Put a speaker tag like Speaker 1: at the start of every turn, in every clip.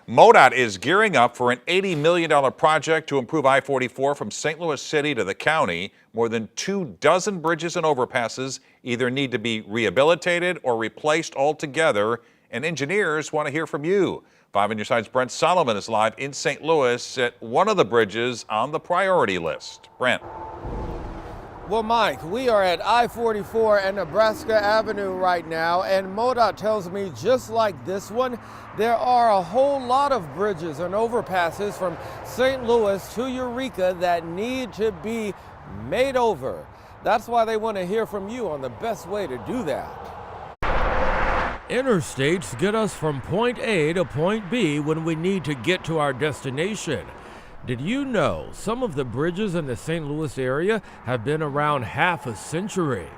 Speaker 1: MoDOT is gearing up for an $80 million project to improve I-44 from St. Louis City to the county. More than 24 bridges and overpasses either need to be rehabilitated or replaced altogether, and engineers want to hear from you. 5 on your side's Brent Solomon is live in St. Louis at one of the bridges on the priority list. Brent.
Speaker 2: Well, Mike, we are at I-44 and Nebraska Avenue right now, and MoDOT tells me just like this one, there are a whole lot of bridges and overpasses from St. Louis to Eureka that need to be made over. That's why they want to hear from you on the best way to do that.
Speaker 3: Interstates get us from point A to point B when we need to get to our destination. Did you know some of the bridges in the St. Louis area have been around half a century?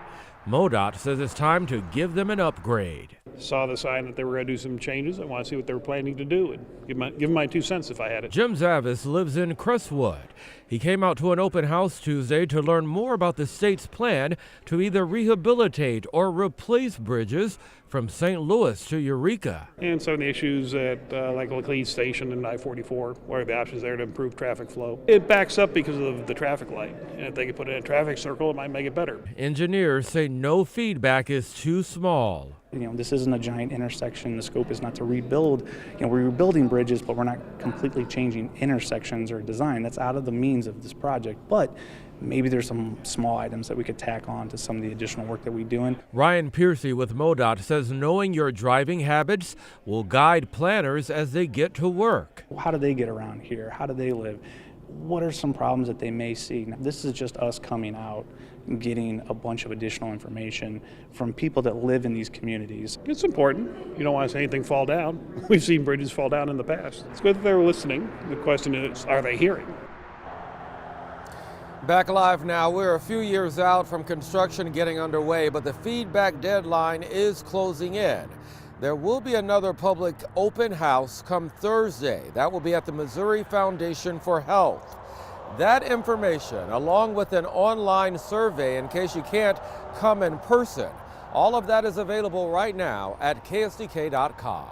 Speaker 3: MoDOT says it's time to give them an upgrade.
Speaker 4: Saw the sign that they were going to do some changes. I want to see what they were planning to do and give them my 2 cents if I had it.
Speaker 3: Jim Zavis lives in Crestwood. He came out to an open house Tuesday to learn more about the state's plan to either rehabilitate or replace bridges from St. Louis to Eureka.
Speaker 4: And some of the issues at like Laclede Station and I-44, what are the options there to improve traffic flow? It backs up because of the traffic light, and if they could put it in a traffic circle, it might make it better.
Speaker 3: Engineers say no feedback is too small.
Speaker 5: This isn't a giant intersection. The scope is not to rebuild. We're rebuilding bridges, but we're not completely changing intersections or design. That's out of the means of this project. But maybe there's some small items that we could tack on to some of the additional work that we're doing.
Speaker 3: Ryan Piercy with MoDOT says knowing your driving habits will guide planners as they get to work.
Speaker 5: How do they get around here? How do they live? What are some problems that they may see? Now, this is just us coming out and getting a bunch of additional information from people that live in these communities.
Speaker 4: It's important. You don't want to see anything fall down. We've seen bridges fall down in the past. It's good that they're listening. The question is, are they hearing?
Speaker 2: Back live now. We're a few years out from construction getting underway, but the feedback deadline is closing in. There will be another public open house come Thursday. That will be at the Missouri Foundation for Health. That information, along with an online survey in case you can't come in person, all of that is available right now at ksdk.com.